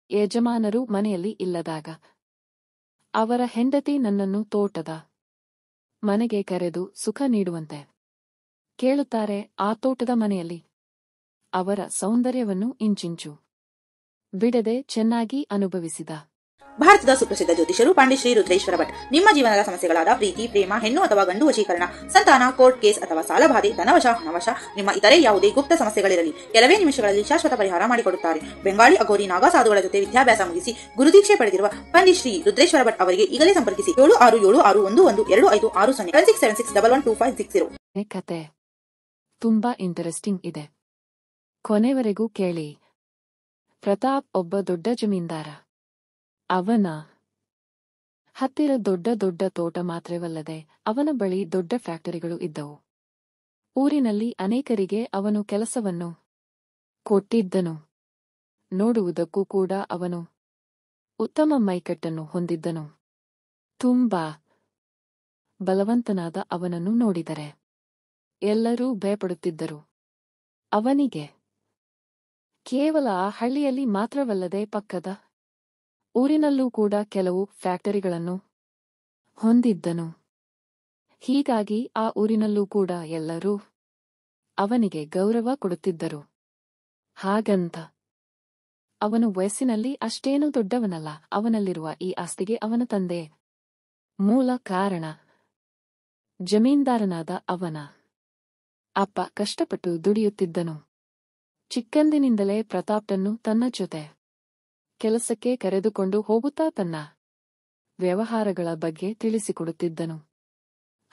ಯಜಮಾನರು ಮನೆಯಲ್ಲಿ ಇಲ್ಲದಾಗ ಅವರ ಹೆಂಡತಿ ನನ್ನನ್ನು ತೋಟದ ಮನೆಗೆ ಕರೆದು ಸುಖ ನೀಡುವಂತೆ ಕೇಳುತ್ತಾರೆ. ಆ ತೋಟದ ಮನೆಯಲ್ಲಿ ಅವರ ಸೌಂದರ್ಯವನ್ನು ಇಂಚಿಂಚು ಬಿಡದೆ ಚೆನ್ನಾಗಿ ಅನುಭವಿಸಿದ ಭಾರತದ ಸುಪ್ರಸಿದ್ಧ ಜ್ಯೋತಿಷರು ಪಂಡಿತ್ ರುದ್ರೇಶ್ವರ ಭಟ್ ನಿಮ್ಮ ಜೀವನದ ಸಮಸ್ಯೆಗಳಾದ ಪ್ರೀತಿ, ಪ್ರೇಮ, ಹೆಣ್ಣು ಅಥವಾ ಗಂಡು ವಶೀಕರಣ, ಸಂತಾನ, ಕೋರ್ಟ್ ಕೇಸ್ ಅಥವಾ ಸಾಲಬಾಧೆ, ಧನವಶ, ಹಣವಶ, ನಿಮ್ಮ ಇತರೆ ಯಾವುದೇ ಗುಪ್ತ ಸಮಸ್ಯೆಗಳಿರಲಿ ಕೆಲವೇ ನಿಮಿಷಗಳಲ್ಲಿ ಶಾಶ್ವತ ಪರಿಹಾರ ಮಾಡಿಕೊಡುತ್ತಾರೆ. ಬೆಂಗಾಳಿ ಅಗೋರಿ ನಾಗಾ ಸಾಧುಗಳ ಜೊತೆ ವಿದ್ಯಾಭ್ಯಾಸ ಮುಗಿಸಿ ಗುರುದೀಕ್ಷೆ ಪಡೆದಿರುವ ಪಂಡಿತ್ ರುದ್ರೇಶ್ವರ ಭಟ್ ಅವರಿಗೆ ಈಗಲೇ ಸಂಪರ್ಕಿಸಿ. 7676112560 7676112560. ಕತೆ ತುಂಬಾ ಇಂಟರೆಸ್ಟಿಂಗ್ ಇದೆ, ಕೊನೆವರೆಗೂ ಕೇಳಿ. ಪ್ರತಾಪ್ ಒಬ್ಬ ದೊಡ್ಡ ಜಮೀನ್ದಾರ. ಅವನ ಹತ್ತಿರ ದೊಡ್ಡ ದೊಡ್ಡ ತೋಟ ಮಾತ್ರವಲ್ಲದೆ ಅವನ ಬಳಿ ದೊಡ್ಡ ಫ್ಯಾಕ್ಟರಿಗಳು ಇದ್ದವು. ಊರಿನಲ್ಲಿ ಅನೇಕರಿಗೆ ಅವನು ಕೆಲಸವನ್ನು ಕೊಟ್ಟಿದ್ದನು. ನೋಡುವುದಕ್ಕೂ ಕೂಡ ಅವನು ಉತ್ತಮ ಮೈಕಟ್ಟನ್ನು ಹೊಂದಿದ್ದನು. ತುಂಬಾ ಬಲವಂತನಾದ ಅವನನ್ನು ನೋಡಿದರೆ ಎಲ್ಲರೂ ಭಯಪಡುತ್ತಿದ್ದರು. ಅವನಿಗೆ ಕೇವಲ ಹಳ್ಳಿಯಲ್ಲಿ ಮಾತ್ರವಲ್ಲದೆ ಪಕ್ಕದ ಊರಿನಲ್ಲೂ ಕೂಡ ಕೆಲವು ಫ್ಯಾಕ್ಟರಿಗಳನ್ನು ಹೊಂದಿದ್ದನು. ಹೀಗಾಗಿ ಆ ಊರಿನಲ್ಲೂ ಕೂಡ ಎಲ್ಲರೂ ಅವನಿಗೆ ಗೌರವ ಕೊಡುತ್ತಿದ್ದರು. ಹಾಗಂತ ಅವನು ವಯಸ್ಸಿನಲ್ಲಿ ಅಷ್ಟೇನೂ ದೊಡ್ಡವನಲ್ಲ. ಅವನಲ್ಲಿರುವ ಈ ಆಸ್ತಿಗೆ ಅವನ ತಂದೆ ಮೂಲ ಕಾರಣ. ಜಮೀನ್ದಾರನಾದ ಅವನ ಅಪ್ಪ ಕಷ್ಟಪಟ್ಟು ದುಡಿಯುತ್ತಿದ್ದನು. ಚಿಕ್ಕಂದಿನಿಂದಲೇ ಪ್ರತಾಪ್ನನ್ನು ತನ್ನ ಜೊತೆ ಕೆಲಸಕ್ಕೆ ಕರೆದುಕೊಂಡು ಹೋಗುತ್ತಾ ತನ್ನ ವ್ಯವಹಾರಗಳ ಬಗ್ಗೆ ತಿಳಿಸಿಕೊಡುತ್ತಿದ್ದನು.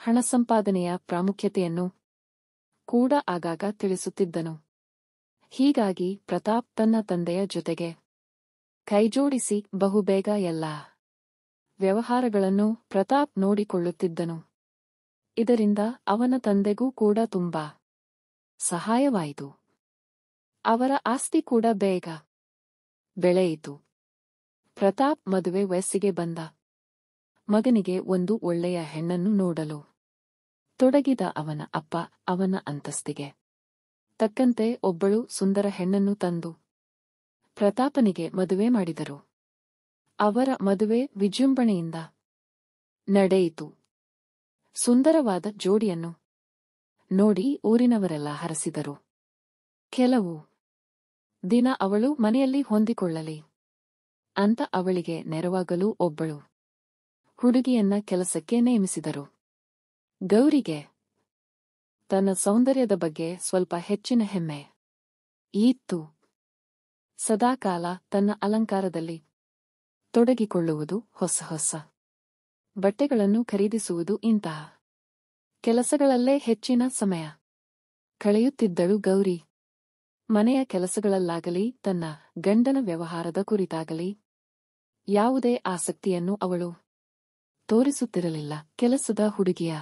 ಹಣ ಸಂಪಾದನೆಯ ಪ್ರಾಮುಖ್ಯತೆಯನ್ನು ಕೂಡ ಆಗಾಗ ತಿಳಿಸುತ್ತಿದ್ದನು. ಹೀಗಾಗಿ ಪ್ರತಾಪ್ ತನ್ನ ತಂದೆಯ ಜೊತೆಗೆ ಕೈಜೋಡಿಸಿ ಬಹುಬೇಗ ಎಲ್ಲ ವ್ಯವಹಾರಗಳನ್ನು ಪ್ರತಾಪ್ ನೋಡಿಕೊಳ್ಳುತ್ತಿದ್ದನು. ಇದರಿಂದ ಅವನ ತಂದೆಗೂ ಕೂಡ ತುಂಬಾ ಸಹಾಯವಾಯಿತು. ಅವರ ಆಸ್ತಿ ಕೂಡ ಬೇಗ ಬೆಳೆಯಿತು. ಪ್ರತಾಪ್ ಮದುವೆ ವಯಸ್ಸಿಗೆ ಬಂದ ಮಗನಿಗೆ ಒಂದು ಒಳ್ಳೆಯ ಹೆಣ್ಣನ್ನು ನೋಡಲು ತೊಡಗಿದ ಅವನ ಅಪ್ಪ ಅವನ ಅಂತಸ್ತಿಗೆ ತಕ್ಕಂತೆ ಒಬ್ಬಳು ಸುಂದರ ಹೆಣ್ಣನ್ನು ತಂದು ಪ್ರತಾಪನಿಗೆ ಮದುವೆ ಮಾಡಿದರು. ಅವರ ಮದುವೆ ವಿಜೃಂಭಣೆಯಿಂದ ನಡೆಯಿತು. ಸುಂದರವಾದ ಜೋಡಿಯನ್ನು ನೋಡಿ ಊರಿನವರೆಲ್ಲ ಹರಸಿದರು. ಕೆಲವು ದಿನ ಅವಳು ಮನೆಯಲ್ಲಿ ಹೊಂದಿಕೊಳ್ಳಲಿ ಅಂತ ಅವಳಿಗೆ ನೆರವಾಗಲು ಒಬ್ಬಳು ಹುಡುಗಿಯನ್ನ ಕೆಲಸಕ್ಕೆ ನೇಮಿಸಿದರು. ಗೌರಿಗೆ ತನ್ನ ಸೌಂದರ್ಯದ ಬಗ್ಗೆ ಸ್ವಲ್ಪ ಹೆಚ್ಚಿನ ಹೆಮ್ಮೆ ಇತ್ತು. ಸದಾಕಾಲ ತನ್ನ ಅಲಂಕಾರದಲ್ಲಿ ತೊಡಗಿಕೊಳ್ಳುವುದು, ಹೊಸ ಹೊಸ ಬಟ್ಟೆಗಳನ್ನು ಖರೀದಿಸುವುದು, ಇಂತಹ ಕೆಲಸಗಳಲ್ಲೇ ಹೆಚ್ಚಿನ ಸಮಯ ಕಳೆಯುತ್ತಿದ್ದಳು ಗೌರಿ. ಮನೆಯ ಕೆಲಸಗಳಲ್ಲಾಗಲಿ ತನ್ನ ಗಂಡನ ವ್ಯವಹಾರದ ಕುರಿತಾಗಲಿ ಯಾವುದೇ ಆಸಕ್ತಿಯನ್ನು ಅವಳು ತೋರಿಸುತ್ತಿರಲಿಲ್ಲ. ಕೆಲಸದ ಹುಡುಗಿಯ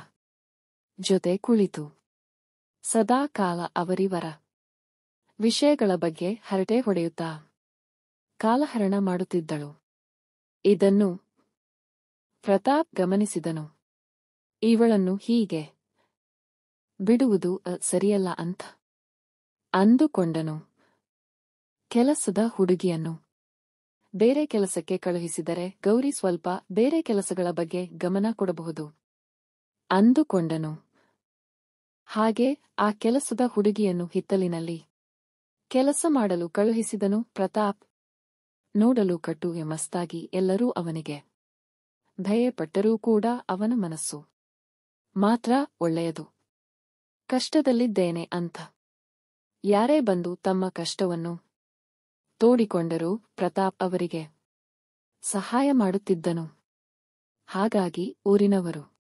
ಜೊತೆ ಕುಳಿತು ಸದಾ ಕಾಲ ಅವರಿವರ ವಿಷಯಗಳ ಬಗ್ಗೆ ಹರಟೆ ಹೊಡೆಯುತ್ತಾ ಕಾಲಹರಣ ಮಾಡುತ್ತಿದ್ದಳು. ಇದನ್ನು ಪ್ರತಾಪ್ ಗಮನಿಸಿದನು. ಇವಳನ್ನು ಹೀಗೆ ಬಿಡುವುದು ಸರಿಯಲ್ಲ ಅಂತ ಅಂದುಕೊಂಡನು. ಕೆಲಸದ ಹುಡುಗಿಯನ್ನು ಬೇರೆ ಕೆಲಸಕ್ಕೆ ಕಳುಹಿಸಿದರೆ ಗೌರಿ ಸ್ವಲ್ಪ ಬೇರೆ ಕೆಲಸಗಳ ಬಗ್ಗೆ ಗಮನ ಕೊಡಬಹುದು ಅಂದುಕೊಂಡನು. ಹಾಗೆ ಆ ಕೆಲಸದ ಹುಡುಗಿಯನ್ನು ಹಿತ್ತಲಿನಲ್ಲಿ ಕೆಲಸ ಮಾಡಲು ಕಳುಹಿಸಿದನು. ಪ್ರತಾಪ್ ನೋಡಲು ಕಟ್ಟು ಮಸ್ತಾಗಿ ಎಲ್ಲರೂ ಅವನಿಗೆ ಭಯಪಟ್ಟರೂ ಕೂಡ ಅವನ ಮನಸ್ಸು ಮಾತ್ರ ಒಳ್ಳೆಯದು. ಕಷ್ಟದಲ್ಲಿದ್ದೇನೆ ಅಂತ ಯಾರೇ ಬಂದು ತಮ್ಮ ಕಷ್ಟವನ್ನು ತೋಡಿಕೊಂಡರೂ ಪ್ರತಾಪ್ ಅವರಿಗೆ ಸಹಾಯ ಮಾಡುತ್ತಿದ್ದನು. ಹಾಗಾಗಿ ಊರಿನವರು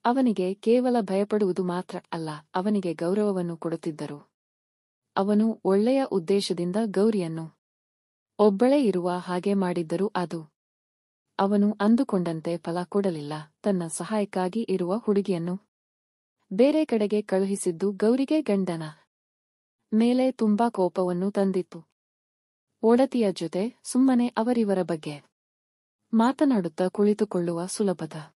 ಅವನಿಗೆ ಕೇವಲ ಭಯಪಡುವುದು ಮಾತ್ರ ಅಲ್ಲ, ಅವನಿಗೆ ಗೌರವವನ್ನು ಕೊಡುತ್ತಿದ್ದರು. ಅವನು ಒಳ್ಳೆಯ ಉದ್ದೇಶದಿಂದ ಗೌರಿಯನ್ನು ಒಬ್ಬಳೇ ಇರುವ ಹಾಗೆ ಮಾಡಿದ್ದರೂ ಅದು ಅವನು ಅಂದುಕೊಂಡಂತೆ ಫಲ ಕೊಡಲಿಲ್ಲ. ತನ್ನ ಸಹಾಯಕ್ಕಾಗಿ ಇರುವ ಹುಡುಗಿಯನ್ನು ಬೇರೆ ಕಡೆಗೆ ಕಳುಹಿಸಿದ್ದು ಗೌರಿಗೆ ಗಂಡನ ಮೇಲೆ ತುಂಬಾ ಕೋಪವನ್ನು ತಂದಿತ್ತು. ಒಡತಿಯ ಜೊತೆ ಸುಮ್ಮನೆ ಅವರಿವರ ಬಗ್ಗೆ ಮಾತನಾಡುತ್ತಾ ಕುಳಿತುಕೊಳ್ಳುವ ಸುಲಭದ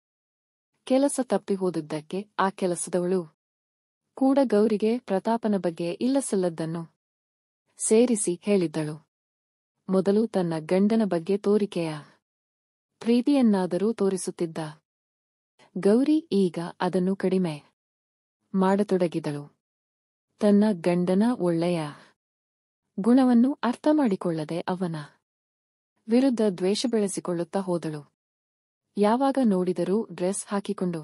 ಕೆಲಸ ತಪ್ಪಿ ಹೋದುದಕ್ಕೆ ಆ ಕೆಲಸದವಳು ಕೂಡ ಗೌರಿಗೆ ಪ್ರತಾಪನ ಬಗ್ಗೆ ಇಲ್ಲಸಲ್ಲದ್ದನ್ನು ಸೇರಿಸಿ ಹೇಳಿದ್ದಳು. ಮೊದಲು ತನ್ನ ಗಂಡನ ಬಗ್ಗೆ ತೋರಿಕೆಯ ಪ್ರೀತಿಯನ್ನಾದರೂ ತೋರಿಸುತ್ತಿದ್ದ. ಗೌರಿ ಈಗ ಅದನ್ನು ಕಡಿಮೆ ಮಾಡತೊಡಗಿದಳು. ತನ್ನ ಗಂಡನ ಒಳ್ಳೆಯ ಗುಣವನ್ನು ಅರ್ಥಮಾಡಿಕೊಳ್ಳದೆ ಅವನ ವಿರುದ್ಧ ದ್ವೇಷ ಬೆಳೆಸಿಕೊಳ್ಳುತ್ತಾ ಹೋದಳು. ಯಾವಾಗ ನೋಡಿದರೂ ಡ್ರೆಸ್ ಹಾಕಿಕೊಂಡು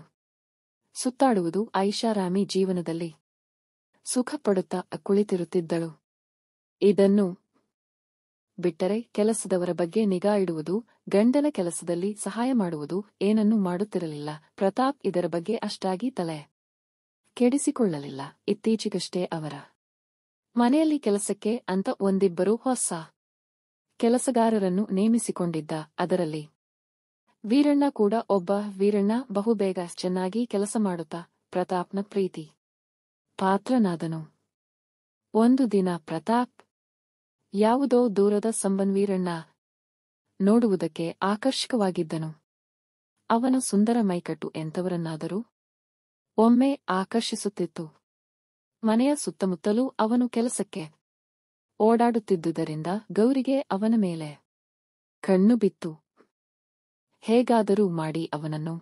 ಸುತ್ತಾಡುವುದು, ಐಷಾರಾಮಿ ಜೀವನದಲ್ಲಿ ಸುಖಪಡುತ್ತಾ ಕುಳಿತಿರುತ್ತಿದ್ದಳು. ಇದನ್ನು ಬಿಟ್ಟರೆ ಕೆಲಸದವರ ಬಗ್ಗೆ ನಿಗಾ ಇಡುವುದು, ಗಂಡನ ಕೆಲಸದಲ್ಲಿ ಸಹಾಯ ಮಾಡುವುದು ಏನನ್ನೂ ಮಾಡುತ್ತಿರಲಿಲ್ಲ. ಪ್ರತಾಪ್ ಇದರ ಬಗ್ಗೆ ಅಷ್ಟಾಗಿ ತಲೆ ಕೆಡಿಸಿಕೊಳ್ಳಲಿಲ್ಲ. ಇತ್ತೀಚೆಗಷ್ಟೇ ಅವರ ಮನೆಯಲ್ಲಿ ಕೆಲಸಕ್ಕೆ ಅಂತ ಒಂದಿಬ್ಬರು ಹೊಸ ಕೆಲಸಗಾರರನ್ನು ನೇಮಿಸಿಕೊಂಡಿದ್ದ. ಅದರಲ್ಲಿ ವೀರಣ್ಣ ಕೂಡ ಒಬ್ಬ. ವೀರಣ್ಣ ಬಹುಬೇಗ ಚೆನ್ನಾಗಿ ಕೆಲಸ ಮಾಡುತ್ತಾ ಪ್ರತಾಪ್ನ ಪ್ರೀತಿ ಪಾತ್ರನಾದನು. ಒಂದು ದಿನ ಪ್ರತಾಪ್ ಯಾವುದೋ ದೂರದ ವೀರಣ್ಣ ನೋಡುವುದಕ್ಕೆ ಆಕರ್ಷಕವಾಗಿದ್ದನು. ಅವನ ಸುಂದರ ಮೈಕಟ್ಟು ಎಂಥವರನ್ನಾದರೂ ಒಮ್ಮೆ ಆಕರ್ಷಿಸುತ್ತಿತ್ತು. ಮನೆಯ ಸುತ್ತಮುತ್ತಲೂ ಅವನು ಕೆಲಸಕ್ಕೆ ಓಡಾಡುತ್ತಿದ್ದುದರಿಂದ ಗೌರಿಗೆ ಅವನ ಮೇಲೆ ಕಣ್ಣು ಬಿತ್ತು. ಹೇಗಾದರೂ ಮಾಡಿ ಅವನನ್ನು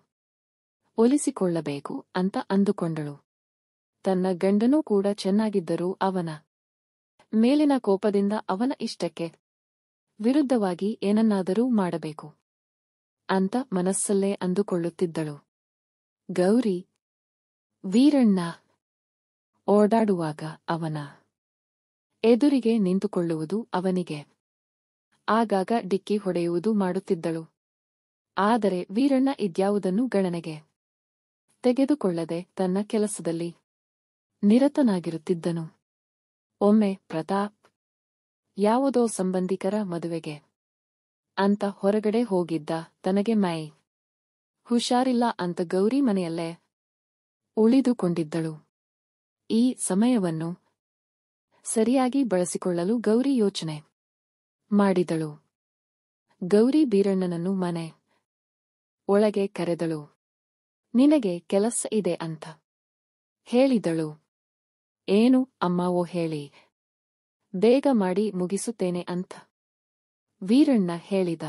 ಒಲಿಸಿಕೊಳ್ಳಬೇಕು ಅಂತ ಅಂದುಕೊಂಡಳು. ತನ್ನ ಗಂಡನೂ ಕೂಡ ಚೆನ್ನಾಗಿದ್ದರೂ ಅವನ ಮೇಲಿನ ಕೋಪದಿಂದ ಅವನ ಇಷ್ಟಕ್ಕೆ ವಿರುದ್ಧವಾಗಿ ಏನನ್ನಾದರೂ ಮಾಡಬೇಕು ಅಂತ ಮನಸ್ಸಲ್ಲೇ ಅಂದುಕೊಳ್ಳುತ್ತಿದ್ದಳು. ಗೌರಿ ವೀರಣ್ಣ ಓಡಾಡುವಾಗ ಅವನ ಎದುರಿಗೆ ನಿಂತುಕೊಳ್ಳುವುದು, ಅವನಿಗೆ ಆಗಾಗ ಡಿಕ್ಕಿ ಹೊಡೆಯುವುದು ಮಾಡುತ್ತಿದ್ದಳು. ಆದರೆ ವೀರಣ್ಣ ಇದ್ಯಾವುದನ್ನೂ ಗಣನೆಗೆ ತೆಗೆದುಕೊಳ್ಳದೆ ತನ್ನ ಕೆಲಸದಲ್ಲಿ ನಿರತನಾಗಿರುತ್ತಿದ್ದನು. ಒಮ್ಮೆ ಪ್ರತಾಪ್ ಯಾವುದೋ ಸಂಬಂಧಿಕರ ಮದುವೆಗೆ ಅಂತ ಹೊರಗಡೆ ಹೋಗಿದ್ದ. ತನಗೆ ಮೈ ಹುಷಾರಿಲ್ಲ ಅಂತ ಗೌರಿ ಮನೆಯಲ್ಲೇ ಉಳಿದುಕೊಂಡಿದ್ದಳು. ಈ ಸಮಯವನ್ನು ಸರಿಯಾಗಿ ಬಳಸಿಕೊಳ್ಳಲು ಗೌರಿ ಯೋಚನೆ ಮಾಡಿದಳು. ಗೌರಿ ಬೀರಣ್ಣನನ್ನು ಮನೆ ಒಳಗೆ ಕರೆದಳು. ನಿನಗೆ ಕೆಲಸ ಇದೆ ಅಂತ ಹೇಳಿದಳು. ಏನು ಅಮ್ಮವೋ ಹೇಳಿ, ಬೇಗ ಮಾಡಿ ಮುಗಿಸುತ್ತೇನೆ ಅಂತ ವೀರಣ್ಣ ಹೇಳಿದ.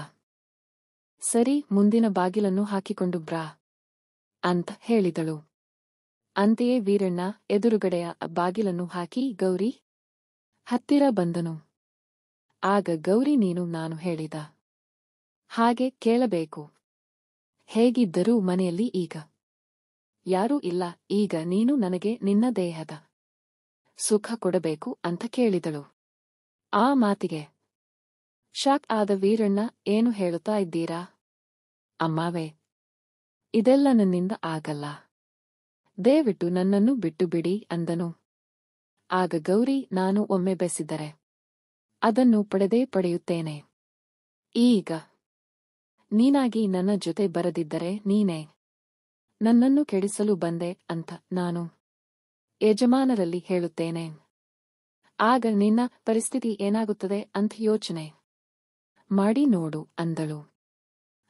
ಸರಿ, ಮುಂದಿನ ಬಾಗಿಲನ್ನು ಹಾಕಿಕೊಂಡು ಬ್ರಾ ಅಂತ ಹೇಳಿದಳು. ಅಂತೆಯೇ ವೀರಣ್ಣ ಎದುರುಗಡೆಯ ಬಾಗಿಲನ್ನು ಹಾಕಿ ಗೌರಿ ಹತ್ತಿರ ಬಂದನು. ಆಗ ಗೌರಿ, ನೀನು ನಾನು ಹೇಳಿದ ಹಾಗೆ ಕೇಳಬೇಕು. ಹೇಗಿದ್ದರೂ ಮನೆಯಲ್ಲಿ ಈಗ ಯಾರೂ ಇಲ್ಲ. ಈಗ ನೀನು ನನಗೆ ನಿನ್ನ ದೇಹದ ಸುಖ ಕೊಡಬೇಕು ಅಂತ ಕೇಳಿದಳು. ಆ ಮಾತಿಗೆ ಶಾಕ್ ಆದ ವೀರಣ್ಣ, ಏನು ಹೇಳುತ್ತಾ ಇದ್ದೀರಾ ಅಮ್ಮಾವೇ? ಇದೆಲ್ಲ ನನ್ನಿಂದ ಆಗಲ್ಲ. ದಯವಿಟ್ಟು ನನ್ನನ್ನು ಬಿಟ್ಟು ಬಿಡಿ ಅಂದನು. ಆಗ ಗೌರಿ, ನಾನು ಒಮ್ಮೆ ಬೆಸಿದರೆ ಅದನ್ನು ಪಡೆದೇ ಪಡೆಯುತ್ತೇನೆ. ಈಗ ನೀನಾಗಿ ನನ್ನ ಜೊತೆ ಬರದಿದ್ದರೆ ನೀನೇ ನನ್ನನ್ನು ಕೆಡಿಸಲು ಬಂದೆ ಅಂತ ನಾನು ಯಜಮಾನರಲ್ಲಿ ಹೇಳುತ್ತೇನೆ. ಆಗ ನಿನ್ನ ಪರಿಸ್ಥಿತಿ ಏನಾಗುತ್ತದೆ ಅಂತ ಯೋಚನೆ ಮಾಡಿ ನೋಡು ಅಂದಳು.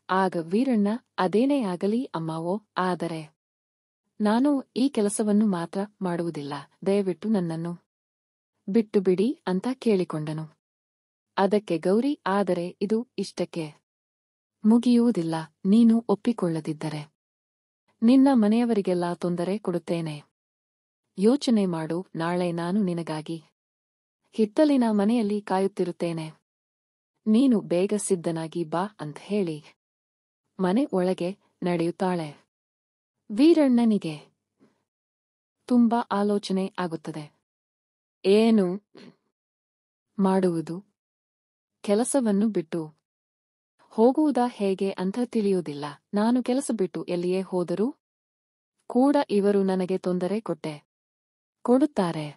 ಆಗ ವೀರಣ್ಣ, ಅದೇನೇ ಆಗಲಿ ಅಮ್ಮಾವೋ, ಆದರೆ ನಾನು ಈ ಕೆಲಸವನ್ನು ಮಾತ್ರ ಮಾಡುವುದಿಲ್ಲ. ದಯವಿಟ್ಟು ನನ್ನನ್ನು ಬಿಟ್ಟು ಬಿಡಿ ಅಂತ ಕೇಳಿಕೊಂಡನು. ಅದಕ್ಕೆ ಗೌರಿ, ಆದರೆ ಇದು ಇಷ್ಟಕ್ಕೆ ಮುಗಿಯುವುದಿಲ್ಲ. ನೀನು ಒಪ್ಪಿಕೊಳ್ಳದಿದ್ದರೆ ನಿನ್ನ ಮನೆಯವರಿಗೆಲ್ಲ ತೊಂದರೆ ಕೊಡುತ್ತೇನೆ. ಯೋಚನೆ ಮಾಡು. ನಾಳೆ ನಾನು ನಿನಗಾಗಿ ಹಿತ್ತಲಿನ ಮನೆಯಲ್ಲಿ ಕಾಯುತ್ತಿರುತ್ತೇನೆ. ನೀನು ಬೇಗ ಸಿದ್ಧನಾಗಿ ಬಾ ಅಂತ ಹೇಳಿ ಮನೆ ಒಳಗೆ ನಡೆಯುತ್ತಾಳೆ. ವೀರಣ್ಣನಿಗೆ ತುಂಬಾ ಆಲೋಚನೆ ಆಗುತ್ತದೆ. ಏನು ಮಾಡುವುದು? ಕೆಲಸವನ್ನು ಬಿಟ್ಟು ಹೋಗುವುದಾ ಹೇಗೆ ಅಂತ ತಿಳಿಯುವುದಿಲ್ಲ. ನಾನು ಕೆಲಸ ಬಿಟ್ಟು ಎಲ್ಲಿಯೇ ಹೋದರೂ ಕೂಡ ಇವರು ನನಗೆ ತೊಂದರೆ ಕೊಡುತ್ತಾರೆ.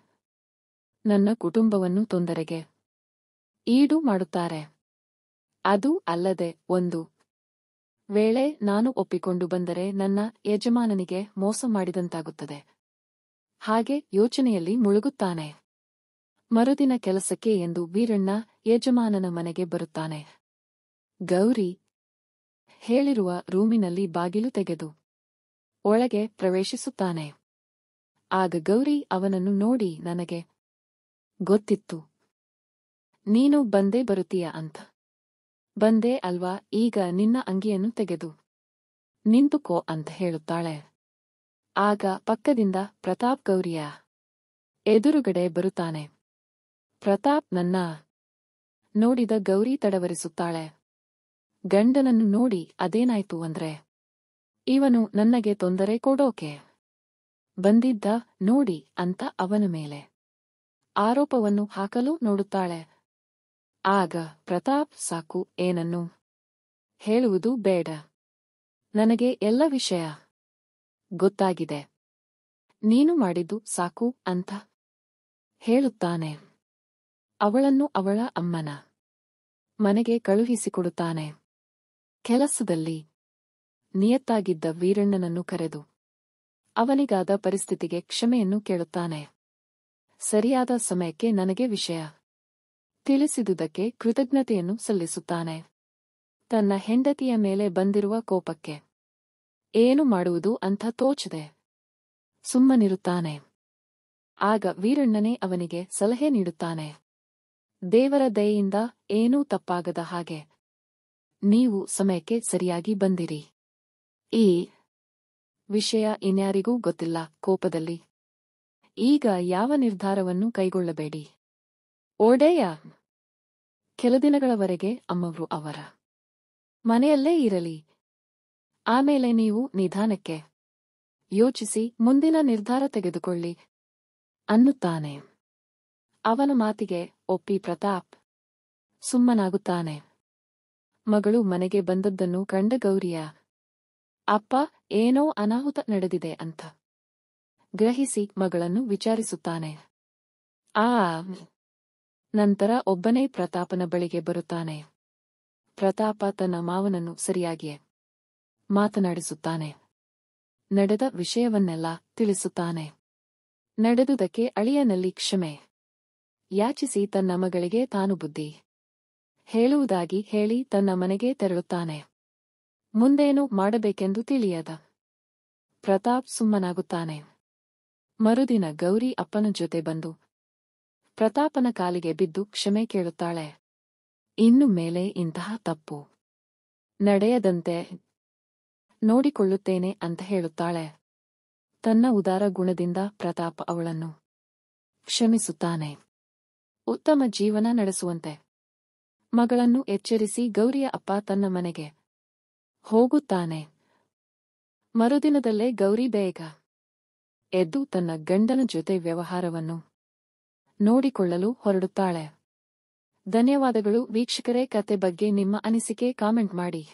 ನನ್ನ ಕುಟುಂಬವನ್ನು ತೊಂದರೆಗೆ ಈಡು ಮಾಡುತ್ತಾರೆ. ಅದೂ ಅಲ್ಲದೆ ಒಂದು ವೇಳೆ ನಾನು ಒಪ್ಪಿಕೊಂಡು ಬಂದರೆ ನನ್ನ ಯಜಮಾನನಿಗೆ ಮೋಸ ಮಾಡಿದಂತಾಗುತ್ತದೆ. ಹಾಗೆ ಯೋಚನೆಯಲ್ಲಿ ಮುಳುಗುತ್ತಾನೆ. ಮರುದಿನ ಕೆಲಸಕ್ಕೆ ಎಂದು ವೀರಣ್ಣ ಯಜಮಾನನ ಮನೆಗೆ ಬರುತ್ತಾನೆ. ಗೌರಿ ಹೇಳಿರುವ ರೂಮಿನಲ್ಲಿ ಬಾಗಿಲು ತೆಗೆದು ಒಳಗೆ ಪ್ರವೇಶಿಸುತ್ತಾನೆ. ಆಗ ಗೌರಿ ಅವನನ್ನು ನೋಡಿ, ನನಗೆ ಗೊತ್ತಿತ್ತು ನೀನು ಬಂದೇ ಬರುತ್ತೀಯ ಅಂತ. ಬಂದೆ ಅಲ್ವಾ, ಈಗ ನಿನ್ನ ಅಂಗಿಯನ್ನು ತೆಗೆದು ನಿಂತುಕೋ ಅಂತ ಹೇಳುತ್ತಾಳೆ. ಆಗ ಪಕ್ಕದಿಂದ ಪ್ರತಾಪ್ ಗೌರಿಯ ಎದುರುಗಡೆ ಬರುತ್ತಾನೆ. ಪ್ರತಾಪ್ ನನ್ನ ನೋಡಿದ ಗೌರಿ ತಡವರಿಸುತ್ತಾಳೆ. ಗಂಡನನ್ನು ನೋಡಿ ಅದೇನಾಯ್ತು ಅಂದ್ರೆ, ಇವನು ನನಗೆ ತೊಂದರೆ ಕೊಡೋಕೆ ಬಂದಿದ್ದ ನೋಡಿ ಅಂತ ಅವನ ಮೇಲೆ ಆರೋಪವನ್ನು ಹಾಕಲು ನೋಡುತ್ತಾಳೆ. ಆಗ ಪ್ರತಾಪ್, ಸಾಕು, ಏನನ್ನು ಹೇಳುವುದು ಬೇಡ, ನನಗೆ ಎಲ್ಲ ವಿಷಯ ಗೊತ್ತಾಗಿದೆ, ನೀನು ಮಾಡಿದ್ದು ಸಾಕು ಅಂತ ಹೇಳುತ್ತಾನೆ. ಅವಳನ್ನು ಅವಳ ಅಮ್ಮನ ಮನೆಗೆ ಕಳುಹಿಸಿಕೊಡುತ್ತಾನೆ. ಕೆಲಸದಲ್ಲಿ ನಿಯತ್ತಾಗಿದ್ದ ವೀರಣ್ಣನನ್ನು ಕರೆದು ಅವನಿಗಾದ ಪರಿಸ್ಥಿತಿಗೆ ಕ್ಷಮೆಯನ್ನು ಕೇಳುತ್ತಾನೆ. ಸರಿಯಾದ ಸಮಯಕ್ಕೆ ನನಗೆ ವಿಷಯ ತಿಳಿಸಿದುದಕ್ಕೆ ಕೃತಜ್ಞತೆಯನ್ನು ಸಲ್ಲಿಸುತ್ತಾನೆ. ತನ್ನ ಹೆಂಡತಿಯ ಮೇಲೆ ಬಂದಿರುವ ಕೋಪಕ್ಕೆ ಏನು ಮಾಡುವುದು ಅಂತ ತೋಚದೆ ಸುಮ್ಮನಿರುತ್ತಾನೆ. ಆಗ ವೀರಣ್ಣನೇ ಅವನಿಗೆ ಸಲಹೆ ನೀಡುತ್ತಾನೆ. ದೇವರ ದಯೆಯಿಂದ ಏನೂ ತಪ್ಪಾಗದ ಹಾಗೆ ನೀವು ಸಮಯಕ್ಕೆ ಸರಿಯಾಗಿ ಬಂದಿರಿ. ಈ ವಿಷಯ ಇನ್ಯಾರಿಗೂ ಗೊತ್ತಿಲ್ಲ. ಕೋಪದಲ್ಲಿ ಈಗ ಯಾವ ನಿರ್ಧಾರವನ್ನು ಕೈಗೊಳ್ಳಬೇಡಿ. ಒಡೆಯ ಕೆಲ ದಿನಗಳವರೆಗೆ ಅಮ್ಮವ್ರು ಅವರ ಮನೆಯಲ್ಲೇ ಇರಲಿ. ಆಮೇಲೆ ನೀವು ನಿಧಾನಕ್ಕೆ ಯೋಚಿಸಿ ಮುಂದಿನ ನಿರ್ಧಾರ ತೆಗೆದುಕೊಳ್ಳಿ ಅನ್ನುತ್ತಾನೆ. ಅವನ ಮಾತಿಗೆ ಒಪ್ಪಿ ಪ್ರತಾಪ್ ಸುಮ್ಮನಾಗುತ್ತಾನೆ. ಮಗಳು ಮನೆಗೆ ಬಂದದ್ದನ್ನು ಕಂಡ ಗೌರಿಯ ಅಪ್ಪ ಏನೋ ಅನಾಹುತ ನಡೆದಿದೆ ಅಂತ ಗ್ರಹಿಸಿ ಮಗಳನ್ನು ವಿಚಾರಿಸುತ್ತಾನೆ. ಆ ನಂತರ ಒಬ್ಬನೇ ಪ್ರತಾಪನ ಬಳಿಗೆ ಬರುತ್ತಾನೆ. ಪ್ರತಾಪ ತನ್ನ ಮಾವನನ್ನು ಸರಿಯಾಗಿಯೇ ಮಾತನಾಡಿಸುತ್ತಾನೆ. ನಡೆದ ವಿಷಯವನ್ನೆಲ್ಲ ತಿಳಿಸುತ್ತಾನೆ. ನಡೆದುದಕ್ಕೆ ಅಳಿಯನಲ್ಲಿ ಕ್ಷಮೆ ಯಾಚಿಸಿ ತನ್ನ ಮಗಳಿಗೆ ತಾನು ಬುದ್ಧಿ ಹೇಳುವುದಾಗಿ ಹೇಳಿ ತನ್ನ ಮನೆಗೆ ತೆರಳುತ್ತಾನೆ. ಮುಂದೇನು ಮಾಡಬೇಕೆಂದು ತಿಳಿಯದ ಪ್ರತಾಪ್ ಸುಮ್ಮನಾಗುತ್ತಾನೆ. ಮರುದಿನ ಗೌರಿ ಅಪ್ಪನ ಜೊತೆ ಬಂದು ಪ್ರತಾಪನ ಕಾಲಿಗೆ ಬಿದ್ದು ಕ್ಷಮೆ ಕೇಳುತ್ತಾಳೆ. ಇನ್ನು ಮೇಲೆ ಇಂತಹ ತಪ್ಪು ನಡೆಯದಂತೆ ನೋಡಿಕೊಳ್ಳುತ್ತೇನೆ ಅಂತ ಹೇಳುತ್ತಾಳೆ. ತನ್ನ ಉದಾರ ಗುಣದಿಂದ ಪ್ರತಾಪ್ ಅವಳನ್ನು ಕ್ಷಮಿಸುತ್ತಾನೆ. ಉತ್ತಮ ಜೀವನ ನಡೆಸುವಂತೆ ಮಗಳನ್ನು ಎಚ್ಚರಿಸಿ ಗೌರಿಯ ಅಪ್ಪ ತನ್ನ ಮನೆಗೆ ಹೋಗುತ್ತಾನೆ. ಮರುದಿನದಲ್ಲೇ ಗೌರಿ ಬೇಗ ಎದ್ದು ತನ್ನ ಗಂಡನ ಜೊತೆ ವ್ಯವಹಾರವನ್ನು ನೋಡಿಕೊಳ್ಳಲು ಹೊರಡುತ್ತಾಳೆ. ಧನ್ಯವಾದಗಳು ವೀಕ್ಷಕರೇ. ಕತೆ ಬಗ್ಗೆ ನಿಮ್ಮ ಅನಿಸಿಕೆ ಕಾಮೆಂಟ್ ಮಾಡಿ.